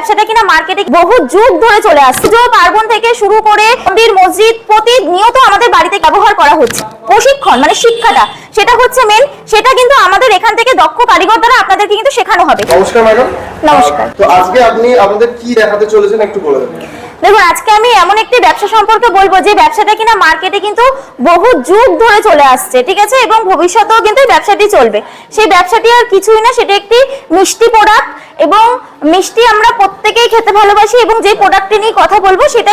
ব্যবসাটা কিনা মার্কেটে বহু যুগ ধরে চলে আসছে। পুজো পার্বণ থেকে শুরু করে মন্দির মসজিদ প্রতিনিয়ত আমাদের বাড়িতে ব্যবহার করা হচ্ছে। প্রশিক্ষণ মানে শিক্ষাটা সেটা হচ্ছে মেন, সেটা কিন্তু আমাদের এখান থেকে দক্ষ কারিগর দ্বারা আপনাদেরকে কিন্তু শেখানো হবে। নমস্কার ম্যাডাম। নমস্কার। তো আজকে আপনি আমাদের কি দেখাতে চলেছেন একটু বলে দেবেন। দেখুন, আজকে আমি এমন একটি ব্যবসা সম্পর্কে বলবো যে ব্যবসাটা কিনা মার্কেটে কিন্তু বহু যুগ ধরে চলে আসছে, ঠিক আছে, এবং ভবিষ্যতেও কিন্তু ব্যবসাটি চলবে। সেই ব্যবসাটি আর কিছুই না, সেটা একটি মিষ্টি প্রোডাক্ট, এবং মিষ্টি আমরা প্রত্যেকেই খেতে ভালোবাসি, এবং যে প্রোডাক্টটি নিয়ে কথা বলবো সেটা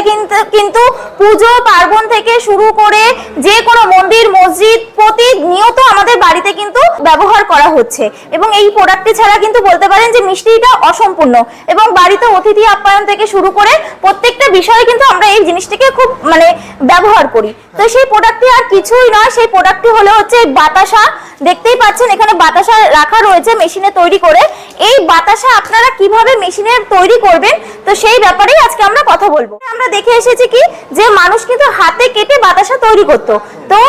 কিন্তু পুজো পার্বণ থেকে শুরু করে যে কোনো মন্দির মসজিদ প্রতিনিয়ত আমাদের বাড়িতে কিন্তু ব্যবহার করা হচ্ছে। এবং এই প্রোডাক্টটি ছাড়া কিন্তু বলতে পারেন যে মিষ্টিটা অসম্পূর্ণ, এবং বাড়িতে অতিথি আপ্যায়ন থেকে শুরু করে প্রত্যেকটা বিষয়ে কিন্তু আমরা এই জিনিসটিকে খুব ব্যবহার করি। তো সেই প্রোডাক্টটি আর কিছুই নয়, সেই প্রোডাক্টটি হলো হচ্ছে বাতাসা। দেখতেই পাচ্ছেন এখানে বাতাসা রাখা রয়েছে মেশিনে তৈরি করে। এই বাতাসা আপনারা কিভাবে মেশিনে তৈরি করবেন, তো সেই ব্যাপারেই আজকে আমরা কথা বলবো। আমরা দেখে এসেছি কি যে মানুষ কিন্তু হাতে কেটে বাতাসা তৈরি করত, তো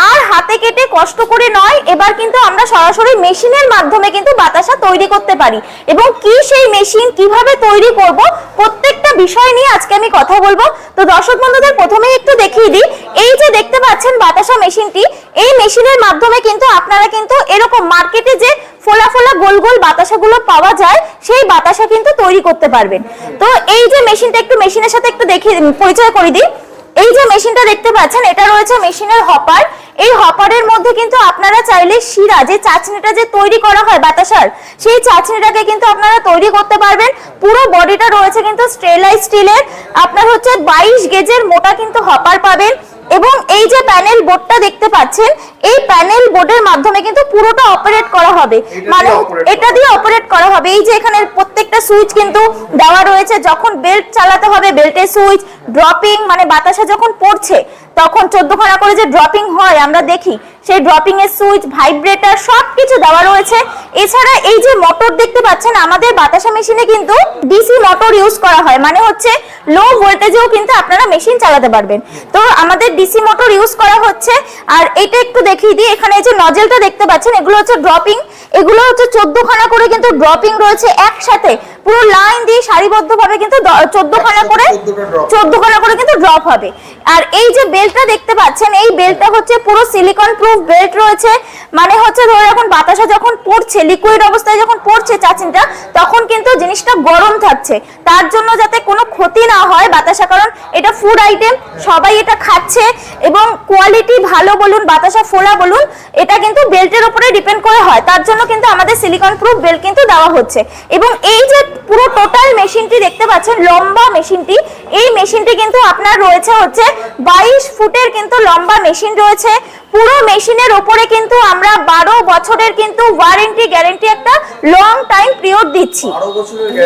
আর হাতে কেটে কষ্ট করে নয়, এবার কিন্তু আমরা সরাসরি মেশিনের মাধ্যমে কিন্তু বাতাসা তৈরি করতে পারি। এবং কি সেই মেশিন কিভাবে তৈরি করব প্রত্যেকটা বিষয় নিয়ে আজকে আমি কথা বলবো। তো দর্শক বন্ধুদের প্রথমেই একটু দেখিয়ে দিই, এই যে দেখতে পাচ্ছেন বাতাসা মেশিনটি, এই মেশিনের মাধ্যমে কিন্তু আপনারা কিন্তু এরকম মার্কেটে যে ফোলা ফোলা গোল গোল বাতাসাগুলো পাওয়া যায় সেই বাতাসা কিন্তু তৈরি করতে পারবেন। তো এই যে মেশিনটা, একটু মেশিনের সাথে একটু দেখিয়ে পরিচয় করে দিই। এই যে মেশিনটা দেখতে পাচ্ছেন, এটা রয়েছে মেশিনের হপার। এই হপারের মধ্যে কিন্তু আপনারা চাইলে শিরা, যে চাচনিটা যে তৈরি করা হয় বাতাসার, সেই চাচনিটাকে কিন্তু আপনারা তৈরি করতে পারবেন। পুরো বডিটা রয়েছে কিন্তু স্টেনলেস স্টিলের, আপনার হচ্ছে 22 গেজের মোটা কিন্তু হপার পাবেন। এবং এই যে প্যানেল বোর্ডটা দেখতে পাচ্ছেন, এই প্যানেল বোর্ডের মাধ্যমে কিন্তু পুরোটা অপারেট করা হবে, মানে এটা দিয়ে অপারেট করা হবে। এই যে এখানে প্রত্যেকটা সুইচ কিন্তু দেওয়া রয়েছে, যখন বেল্ট চালাতে হবে বেল্টের সুইচ, ড্রপিং মানে বাতাসা যখন পড়ছে তখন 14 খানা করে যে ড্রপিং হয় আমরা দেখি, সেই ড্রপিং এর সুইচ, ভাইব্রেটর সবকিছু দেওয়া রয়েছে। এছাড়া এই যে মোটর দেখতে পাচ্ছেন, আমাদের বাতাসা মেশিনে কিন্তু ডিসি মোটর ইউজ করা হয়, মানে হচ্ছে লো ভোল্টেজেও কিন্তু আপনারা মেশিন চালাতে পারবেন। তো আমাদের ডিসি মোটর ইউজ করা হচ্ছে। আর এটা একটু দেখিয়ে দিই, এখানে এই যে নজেলটা দেখতে পাচ্ছেন, এগুলো হচ্ছে ড্রপিং, এগুলো হচ্ছে 14 খানা করে কিন্তু ড্রপিং রয়েছে একসাথে, পুরো লাইন দিয়ে সারিবদ্ধভাবে কিন্তু 14 খানা করে কিন্তু ড্রপ হবে। আর এই যে বেল্টটা দেখতে পাচ্ছেন, এই বেল্টটা হচ্ছে পুরো সিলিকন প্রুফ বেল্ট রয়েছে, মানে হচ্ছে ধরে এখন বাতাসা যখন পড়ছে, লিকুইড অবস্থায় যখন পড়ছে চাচিনটা, তখন কিন্তু জিনিসটা গরম থাকছে, তার জন্য যাতে কোনো ক্ষতি না হয় বাতাসা, কারণ এটা ফুড আইটেম, সবাই এটা খাচ্ছে, এবং কোয়ালিটি ভালো বলুন বাতাসা ফোলা বলুন, এটা কিন্তু বেল্টের উপরে ডিপেন্ড করে হয়, তার জন্য কিন্তু আমাদের সিলিকন প্রুফ বেল্ট কিন্তু দেওয়া হচ্ছে। এবং এই যে পুরো টোটাল মেশিনটি দেখতে পাচ্ছেন, লম্বা মেশিনটি, এই মেশিনটি কিন্তু আপনার রয়েছে হচ্ছে 22 ফুটের কিন্তু লম্বা মেশিন রয়েছে। পুরো মেশিনের উপরে কিন্তু আমরা 12 বছরের কিন্তু ওয়ারেন্টি গ্যারান্টি একটা লং টাইম পিরিয়ড দিচ্ছি।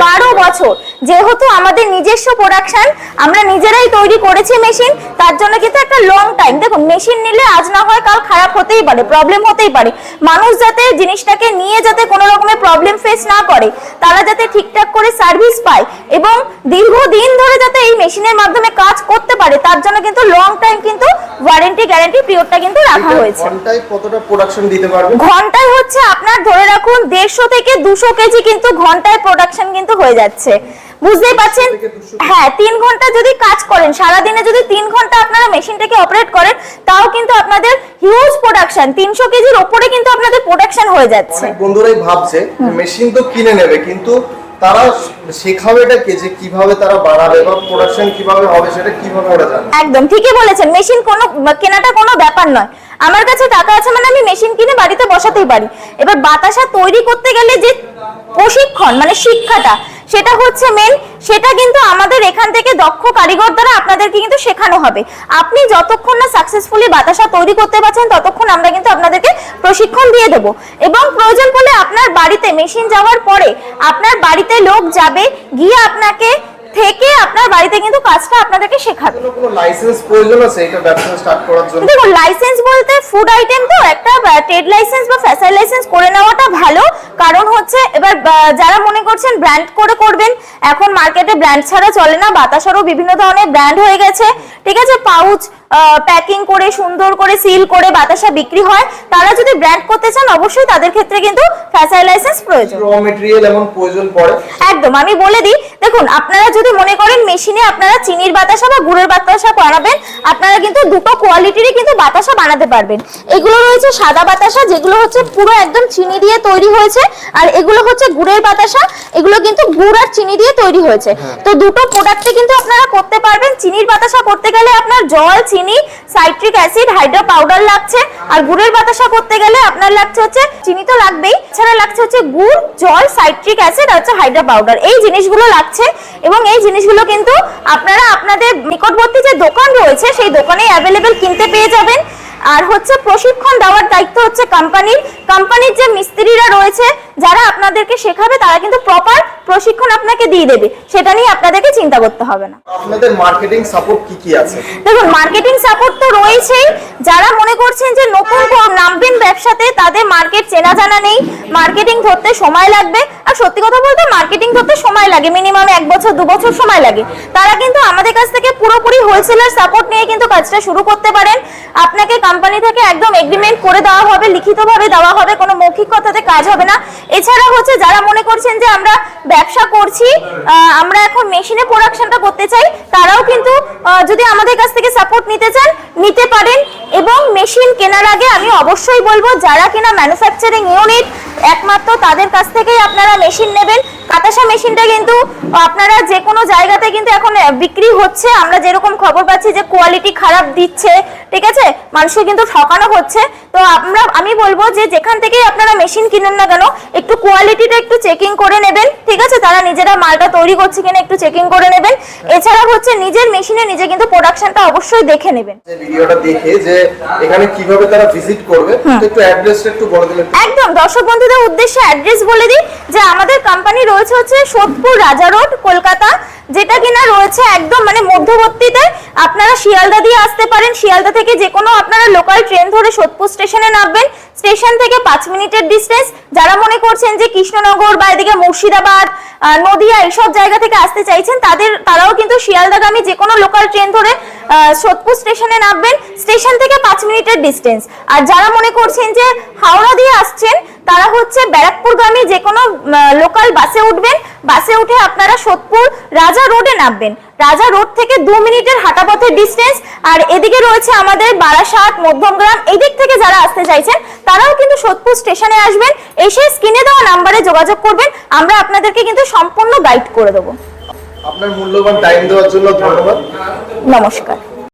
12 বছর, যেহেতু আমাদের নিজস্ব প্রোডাকশন, আমরা নিজেরাই তৈরি করেছি মেশিন, তার জন্য কিন্তু একটা লং টাইম। দেখুন, মেশিন নিলে আজ না হয় কাল খারাপ হতেই পারে, প্রবলেম হতেই পারে, মানুষ যাতে জিনিসটাকে নিয়ে যাতে কোনো রকমের প্রবলেম ফেস না করে, তারা যাতে ঠিকঠাক করে সার্ভিস পায় এবং দীর্ঘদিন ধরে যাতে এই মেশিনের মাধ্যমে কাজ করতে পারে, তার জন্য কিন্তু লং টাইম কিন্তু ওয়ারেন্টি গ্যারান্টি পিরিয়ডটা কিন্তু রাখা হয়েছে। ঘন্টায় কতটা প্রোডাকশন দিতে পারবে? ঘন্টায় হচ্ছে আপনার ধরে রাখুন 150 থেকে 200 কেজি কিন্তু ঘন্টায় প্রোডাকশন কিন্তু হয়ে যাচ্ছে, বুঝতেই পাচ্ছেন। হ্যাঁ, 3 ঘন্টা যদি কাজ করেন, সারাদিনে যদি 3 ঘন্টা আপনারা মেশিনটাকে অপারেট করেন, তাও কিন্তু আপনাদের হিউজ প্রোডাকশন, 300 কেজির উপরে কিন্তু আপনাদের প্রোডাকশন হয়ে যাচ্ছে। অনেক বন্ধুরাই ভাবছে মেশিন তো কিনে নেবে, কিন্তু তারা শেখাবে এটাকে যে কিভাবে তারা বাড়াবে বা প্রোডাকশন কিভাবে হবে সেটা কিভাবে ওরা জানে। একদম ঠিকই বলেছেন, মেশিন কোনো কেনাটা কোনো ব্যাপার নয়। আমার কাছে টাকা আছে মানে আমি মেশিন কিনে বাড়িতে বসাতেই পারি। এবার বাতাসা তৈরি করতে গেলে যে প্রশিক্ষণ মানে শিক্ষাটা, সেটা হচ্ছে মেন, সেটা কিন্তু আমাদের এখান থেকে দক্ষ কারিগর দ্বারা আপনাদেরকে কিন্তু শেখানো হবে। আপনি যতক্ষণ না সাকসেসফুলি বাতাসা তৈরি করতে পারছেন, ততক্ষণ আমরা কিন্তু আপনাদেরকে প্রশিক্ষণ দিয়ে দেবো। এবং প্রয়োজন পড়লে আপনার বাড়িতে মেশিন যাওয়ার পরে আপনার বাড়িতে লোক যাবে, গিয়ে আপনাকে থেকে আপনার বাড়িতে কিন্তু কাজটা আপনাদেরকে শেখাবে। কোনো লাইসেন্স প্রয়োজন আছে এটা ব্যবসা স্টার্ট করার জন্য? দেখুন, লাইসেন্স বলতে ফুড আইটেম তো একটা ট্রেড লাইসেন্স বা ফ্যাশন লাইসেন্স করে নেওয়াটা ভালো, কারণ হচ্ছে এবার যারা মনে করছেন ব্র্যান্ড করে করবেন, এখন মার্কেটে ব্র্যান্ড ছাড়া চলে না, বাতাসারও বিভিন্ন ধরনের ব্র্যান্ড হয়ে গেছে, ঠিক আছে, পাউচ প্যাকিং করে সুন্দর করে সিল করে বাতাসা বিক্রি হয়। তারা যদি ব্র্যান্ড করতে চান অবশ্যই তাদের ক্ষেত্রে কিন্তু ফ্র্যাঞ্চাইজি লাইসেন্স প্রয়োজন। র মেটেরিয়াল এমন প্রয়োজন পড়ে? একদম, আমি বলে দিই, দেখুন আপনারা যদি মনে করেন মেশিনে আপনারা চিনির বাতাসা বা গুড়ের বাতাসা বানাবেন, আপনারা কিন্তু দুটো কোয়ালিটিরই কিন্তু বাতাসা বানাতে পারবেন। এগুলো রয়েছে সাদা বাতাসা, যেগুলো হচ্ছে পুরো একদম চিনি দিয়ে তৈরি হয়েছে, আর এগুলো হচ্ছে গুড়ের বাতাসা, এগুলো কিন্তু গুড় আর চিনি দিয়ে তৈরি হয়েছে। তো দুটো প্রোডাক্টে কিন্তু আপনারা করতে পারবেন। চিনির বাতাসা করতে গেলে আপনার জল, চিনি, সাইট্রিক অ্যাসিড, হাইড্রো পাউডার লাগছে, আর গুড়ের বাতাসা করতে গেলে আপনার লাগছে হচ্ছে চিনি তো লাগবেই, এছাড়া লাগছে হচ্ছে গুড়, জল, সাইট্রিক অ্যাসিড আর হচ্ছে হাইড্রো পাউডার। এই জিনিসগুলো লাগছে এবং এই জিনিসগুলো কিন্তু আপনারা আপনাদের নিকটবর্তী যে দোকান রয়েছে সেই দোকানে অ্যাভেলেবেল কিনতে পেয়ে যাবেন। আর হচ্ছে প্রশিক্ষণ দেওয়ার দায়িত্ব হচ্ছে কোম্পানির যে মিস্ত্রিরা রয়েছে যারা আপনাদেরকে শেখাবে, তারা কিন্তু প্রপার প্রশিক্ষণ আপনাকে দিয়ে দেবে, সেটা নিয়ে আপনাদেরকে চিন্তা করতে হবে না। আপনাদের মার্কেটিং সাপোর্ট কি আছে? দেখুন, মার্কেটিং সাপোর্ট তো রয়েছেই। যারা মনে করছেন যে নতুন নামবেন ব্যবসাতে, তাদের মার্কেট চেনা জানা নেই, মার্কেটিং ধরতে সময় লাগবে, আর সত্যি কথা বলতে মার্কেটিং ধরতে সময় লাগে মিনিমাম 1 বছর 2 বছর সময় লাগে, তারা কিন্তু আমাদের কাছ থেকে পুরোপুরি হোলসেলার সাপোর্ট নিয়ে কিন্তু কাজটা শুরু করতে পারেন। আপনাকে কোম্পানি থেকে একদম এগ্রিমেন্ট করে দেওয়া হবে, লিখিতভাবে দেওয়া হবে, কোনো মৌখিক কথাতে কাজ হবে না। এছাড়া হচ্ছে যারা মনে করছেন যে আমরা ব্যবসা করছি, আমরা এখন মেশিনে প্রোডাকশনটা করতে চাই, তারাও কিন্তু যদি আমাদের কাছ থেকে সাপোর্ট নিতে চান নিতে পারেন। এবং মেশিন কেনার আগে আমি অবশ্যই বলবো, যারা কিনা ম্যানুফ্যাকচারিং ইউনিট, একমাত্র তাদের কাছ থেকেই আপনারা মেশিন নেবেন। বাতাসা মেশিনটা কিন্তু আপনারা যে কোনো জায়গাতে কিন্তু এখন বিক্রি হচ্ছে, আমরা যেরকম খবর পাচ্ছি যে কোয়ালিটি খারাপ দিচ্ছে, ঠিক আছে, মানুষকে কিন্তু ঠকানো হচ্ছে। তো আমি বলবো যে যেখান থেকেই আপনারা মেশিন কিনুন না কেন, একটু কোয়ালিটিটা একটু চেকিং করে নেবেন, ঠিক আছে, তারা নিজেরা মালটা তৈরি করছে কিনা একটু চেকিং করে নেবেন। এছাড়া হচ্ছে নিজের মেশিনে নিজে কিন্তু প্রোডাকশনটা অবশ্যই দেখে নেবেন। যে ভিডিওটা দেখে যে এখানে কিভাবে তারা ভিজিট করবে, তো একটু অ্যাড্রেসটা একটু বলে দিলে। একদম, দর্শক বন্ধুদের উদ্দেশ্যে অ্যাড্রেস বলে দিই যে আমাদের কোম্পানি রয়েছে হচ্ছে সোদপুর রাজা রোড, কলকাতা, যেটা কিনা রয়েছে একদম মানে মধ্যবর্তীতে। আপনারা শিয়ালদা দিয়ে আসতে পারেন, শিয়ালদা থেকে যে কোনো আপনারা লোকাল ট্রেন ধরে সোদপুর স্টেশনে নামবেন, স্টেশন থেকে 5 মিনিটের ডিস্টেন্স। যারা মনে করছেন যে কৃষ্ণনগর বা এদিকে মুর্শিদাবাদ, নদিয়া এইসব জায়গা থেকে আসতে চাইছেন, তারাও কিন্তু শিয়ালদাগামী যে কোনো লোকাল ট্রেন ধরে সোদপুর স্টেশনে নামবেন, স্টেশন থেকে 5 মিনিটের ডিস্টেন্স। আর যারা মনে করছেন যে হাওড়া দিয়ে আসছেন, তারা হচ্ছে ব্যারাকপুরগামী যে কোনো লোকাল বাসে উঠবেন, বাসে উঠে আপনারা সোদপুর রাজা রোডে নামবেন। রাজা রোড থেকে 2 মিনিটের হাঁটা পথের ডিস্টেন্স। আর এদিকে রয়েছে আমাদের বারাসাত, মধ্যমগ্রাম, এই দিক থেকে যারা আসতে চাইছেন তারাও কিন্তু সোদপুর স্টেশনে আসবেন, এসে স্ক্রিনে দেওয়া নাম্বারে যোগাযোগ করবেন, আমরা আপনাদেরকে কিন্তু সম্পূর্ণ গাইড করে দেবো। আপনার মূল্যবান টাইম দেওয়ার জন্য ধন্যবাদ। নমস্কার।